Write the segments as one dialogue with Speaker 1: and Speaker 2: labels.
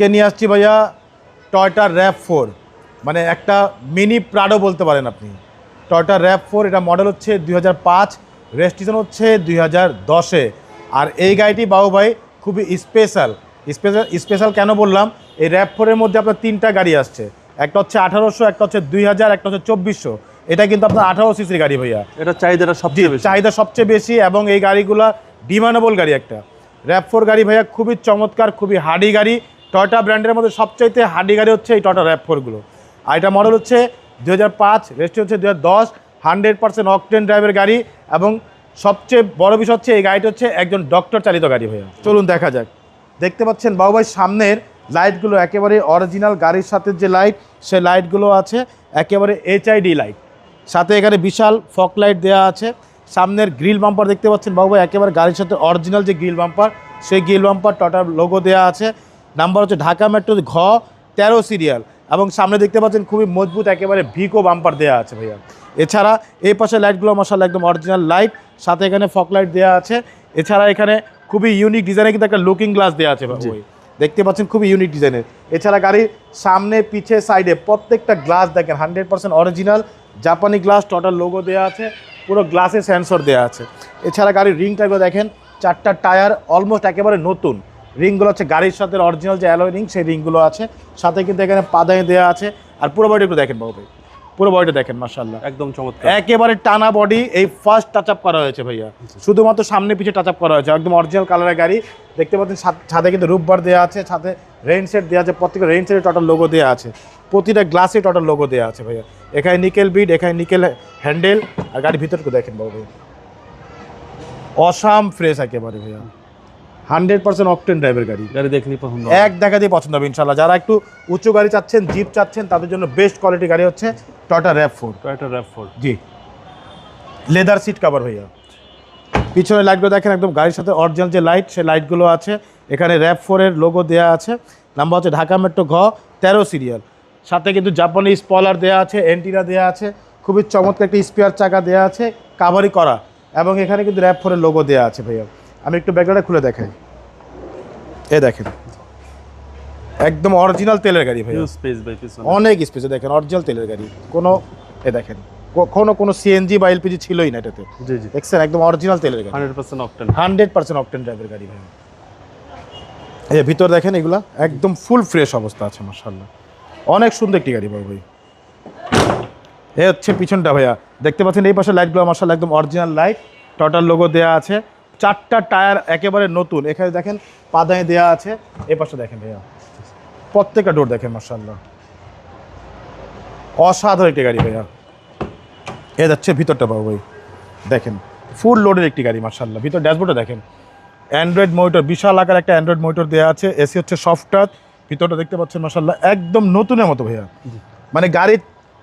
Speaker 1: কে নিয়ে আসছি ভাইয়া টয়োটা RAV4, মানে একটা মিনি প্রাডো বলতে পারেন আপনি। টয়োটা RAV4, এটা মডেল হচ্ছে 2005, রেজিস্ট্রেশন হচ্ছে 2010-এ। আর এই গাড়িটি বাবু ভাই খুবই স্পেশাল কেন বললাম, এই RAV4-এর মধ্যে আপনার তিনটা গাড়ি আসছে, একটা হচ্ছে 1800, একটা হচ্ছে 2000, একটা হচ্ছে 2400। এটা কিন্তু আপনার 18 সিসির গাড়ি ভাইয়া,
Speaker 2: এটা চাহিদা
Speaker 1: সবচেয়ে বেশি এবং এই গাড়িগুলা ডিমান্ডেবল গাড়ি। একটা RAV4 গাড়ি ভাইয়া খুবই চমৎকার, খুবই হার্ডি গাড়ি। টয়োটা ব্র্যান্ডের মধ্যে সবচাইতে হার্ডি গাড়ি হচ্ছে এই টয়োটা RAV4গুলো। আর এটা মডেল হচ্ছে 2005, রেজিস্ট্রেশন হচ্ছে 2010, 100% অকটেন ড্রাইভের গাড়ি। এবং সবচেয়ে বড় বিষয় হচ্ছে এই গাড়িটা হচ্ছে একজন ডক্টর চালিত গাড়ি ভাইয়া। চলুন দেখা যাক। দেখতে পাচ্ছেন বাবু ভাই সামনের লাইটগুলো একেবারে অরিজিনাল গাড়ির সাথে যে লাইট, সে লাইটগুলো আছে একেবারে HID লাইট। সাথে এখানে বিশাল ফক লাইট দেওয়া আছে। সামনের গ্রিল বাম্পার দেখতে পাচ্ছেন বাবু ভাই, একেবারে গাড়ির সাথে অরিজিনাল যে গ্রিল বাম্পার, সেই গ্রিল বাম্পার টটার লোগো দেওয়া আছে। নাম্বার হচ্ছে ঢাকা মেট্রো ঘ 13 সিরিয়াল। এবং সামনে দেখতে পাচ্ছেন খুবই মজবুত একেবারে ভিকো বাম্পার দেওয়া আছে ভাইয়া। এছাড়া এই পাশে লাইটগুলো মাশাআল্লাহ একদম অরিজিনাল লাইট, সাথে এখানে ফক লাইট দেওয়া আছে। এছাড়া এখানে খুবই ইউনিক ডিজাইনের কিন্তু একটা লুকিং গ্লাস দেওয়া আছে ভাই, দেখতে পাচ্ছেন খুবই ইউনিক ডিজাইনের। এছাড়া গাড়ির সামনে পিছে সাইডে প্রত্যেকটা গ্লাস দেখেন 100% অরিজিনাল জাপানি গ্লাস, টোটাল লোগো দেওয়া আছে, পুরো গ্লাসে সেন্সর দেওয়া আছে। এছাড়া গাড়ির রিংটাগুলো দেখেন, 4টা টায়ার অলমোস্ট একেবারে নতুন। রিংগুলো হচ্ছে গাড়ির সাথে অরিজিনাল যে অ্যালয় রিং, সেই রিংগুলো আছে। সাথে কিন্তু এখানে পাদানি দেওয়া আছে। আর পুরো বডিটা একটু দেখেন বাবু ভাই, পুরো বডিটা দেখেন মাশাআল্লাহ
Speaker 2: একদম চমৎকার,
Speaker 1: একেবারে টানা বডি। এই ফার্স্ট টাচ আপ করা হয়েছে ভাইয়া, শুধুমাত্র সামনে পিছে টাচ আপ করা হয়েছে, একদম অরিজিনাল কালারের গাড়ি। দেখতে পাচ্ছেন ছাদে কিন্তু রূপবার দেওয়া আছে, সাথে রেইন সেট দেওয়া আছে, প্রত্যেকটা রেইন সেটে টোটাল লোগো দেওয়া আছে, প্রতিটা গ্লাসে টোটাল লোগো দেওয়া আছে ভাইয়া। এখানে নিকেল বিট, এখানে নিকেল হ্যান্ডেল। আর গাড়ির ভিতরটা দেখেন বাবু ভাই, অসাম ফ্রেশ একেবারে ভাইয়া, 100% অকটেন ড্রাইভের গাড়ি।
Speaker 2: দেখলেই পছন্দ,
Speaker 1: এক দেখাতেই পছন্দ হবে ইনশাল্লাহ। যারা একটু উঁচু গাড়ি চাচ্ছেন, জিপ চাচ্ছেন, তাদের জন্য বেস্ট কোয়ালিটি গাড়ি হচ্ছে টয়োটা RAV4। জি, লেদার সিট কভার ভাইয়া। পিছনে লাইটগুলো দেখেন, একদম গাড়ির সাথে অরিজিনাল যে লাইট, সেই লাইটগুলো আছে। এখানে RAV4-এর লোগো দেওয়া আছে। নাম্বার হচ্ছে ঢাকা মেট্রো ঘ 13 সিরিয়াল। সাথে কিন্তু জাপানি স্পয়লার দেওয়া আছে, এন্টিনা দেওয়া আছে, খুবই চমৎকার একটি স্পেয়ার চাকা দেওয়া আছে, কাভারি করা। এবং এখানে কিন্তু RAV4-এর লোগো দেওয়া আছে ভাইয়া। আমি একটু ব্যাকগ্রাউন্ডে খুলে দেখাই, এ দেখেন একদম অরিজিনাল তেলের গাড়ি ভাই, অনেক স্পেসে দেখেন, অরিজিনাল তেলের গাড়ি। কোনো এ দেখেন কোনো সিএনজি বা এলপিজি ছিলই না এটাতে, দেখছেন একদম অরিজিনাল তেলের গাড়ি, 100% অকটেন ড্রাইভের গাড়ি ভাই। এই ভিতর দেখেন, এগুলা একদম ফুল ফ্রেশ অবস্থা আছে মাশাআল্লাহ, অনেক সুন্দর একটি গাড়ি ভাই। এ হচ্ছে পিছনটা ভাইয়া, দেখতে পাচ্ছেন এই পাশে লাইটগুলো মাশাআল্লাহ একদম অরিজিনাল লাইট, টোটাল লোগো দেওয়া আছে। 4টা টায়ার একেবারে নতুন, এখানে দেখেন পাদানি দেওয়া আছে। এই পাশে দেখেন ভাইয়া, প্রত্যেকটা ডোর দেখেন মাশাআল্লাহ, অসাধারণ একটি গাড়ি ভাইয়া। এ যাচ্ছে ভিতরটা বাবু ভাই, দেখেন ফুল লোডের একটি গাড়ি মাশাআল্লাহ। ভিতর ড্যাশবোর্ডটা দেখেন, অ্যান্ড্রয়েড মনিটর, বিশাল আকার একটা অ্যান্ড্রয়েড মনিটর দেওয়া আছে। এসি হচ্ছে সফট টাচ। ভিতরটা দেখতে পাচ্ছেন মাশাআল্লাহ একদম নতুনের মতো ভাইয়া, মানে গাড়ি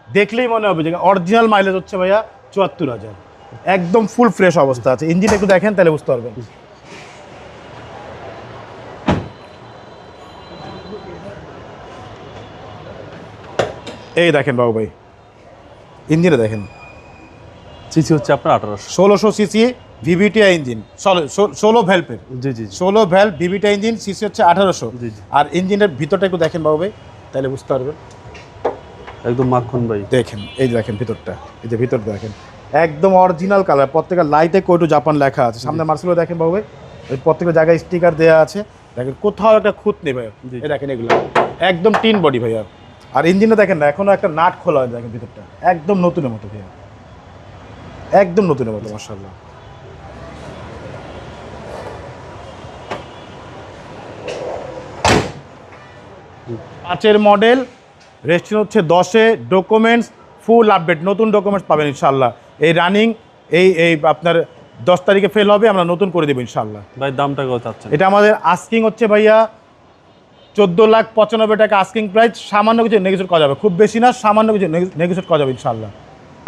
Speaker 1: দেখলেই মনে হবে যে অরিজিনাল মাইলেজ হচ্ছে ভাইয়া 74,000, একদম ফুল ফ্রেশ অবস্থা আছে। ইঞ্জিন একটু দেখেন তাহলে বুঝতে পারবেন। এই দেখেন বাবু ভাই, ইঞ্জিনে দেখেন,
Speaker 2: সিসি হচ্ছে আপনার
Speaker 1: 1600 CC VVTi engine, 16 ভ্যালভের, 16 valve VVTi engine, CC হচ্ছে 1800। আর ইঞ্জিনের ভিতরটা একটু দেখেন বাবু ভাই, তাহলে বুঝতে পারবেন,
Speaker 2: একদম মাখন ভাই।
Speaker 1: দেখেন এই দেখেন ভিতরটা, এই যে ভিতরটা দেখেন একদম অরিজিনাল কালার, প্রত্যেকটা লাইটে কোটো জাপান লেখা আছে। সামনে মার্সেলও দেখেন বাবু ভাই, ওই প্রত্যেকটা জায়গায় স্টিকার দেওয়া আছে, দেখেন কোথাও একটা খুঁত নেই ভাইয়া। এই দেখেন এগুলো একদম টিন বডি ভাইয়া। আর ইঞ্জিনটা দেখেন না, এখনো একটা নাট খোলা হয়, দেখেন ভিতরটা একদম নতুনের মতো ভাইয়া, একদম নতুনের মতো মাশাআল্লাহ। পাঁচের মডেল, রেজিস্ট্রেশন হচ্ছে 10-এ, ডকুমেন্টস ফুল আপডেট, নতুন ডকুমেন্টস পাবেন ইনশাআল্লাহ। এই রানিং এই আপনার 10 তারিখে ফেল হবে, আমরা নতুন করে দেবো ইনশাআল্লাহ।
Speaker 2: ভাই দামটা কত চাচ্ছেন?
Speaker 1: এটা আমাদের আস্কিং হচ্ছে ভাইয়া 14,95,000 টাকা আস্কিং প্রাইস। সামান্য কিছু নেগোশিয়েট করা যাবে, খুব বেশি না, সামান্য কিছু নেগোশিয়েট করা যাবে ইনশাআল্লাহ।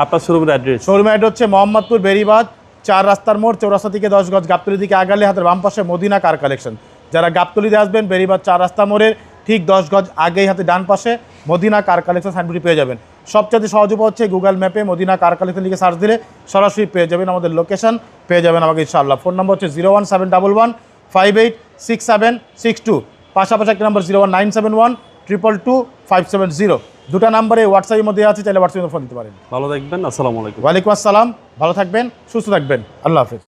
Speaker 2: আপনার শোরুমের অ্যাড্রেস?
Speaker 1: শোরুমের অ্যাড্রেস হচ্ছে মোহাম্মদপুর বেরিবাদ 4 রাস্তার মোড়, চৌরাস্তা থেকে 10 গজ, গাবতলী দিকে আগালে হাতের বাম পাশে মদিনা কার কালেকশন। যারা গাবতলীতে আসবেন, বেরিবাদ 4 রাস্তা মোড়ের ঠিক 10 গজ আগেই হাতে ডান পাশে মদিনা কার কালেকশন সাইনবোর্ডটি পেয়ে যাবেন। সবচেয়ে সহজ উপায় হচ্ছে গুগল ম্যাপে মদিনা কার কালেকশন লিখে সার্চ দিলে সরাসরি পেয়ে যাবেন, আমাদের লোকেশন পেয়ে যাবেন আমাকে ইনশাআল্লাহ। ফোন নম্বর হচ্ছে 01711 586762। পাশাপাশি একটা নাম্বার 01971222570, দুটো নাম্বারে হোয়াটসঅ্যাপের মধ্যে আছে, চাইলে হোয়াটসঅ্যাপে ফোন দিতে পারেন।
Speaker 2: ভালো থাকবেন, আসসালামু আলাইকুম।
Speaker 1: ওয়ালাইকুম আসসালাম, ভালো থাকবেন, সুস্থ থাকবেন, আল্লাহ হাফেজ।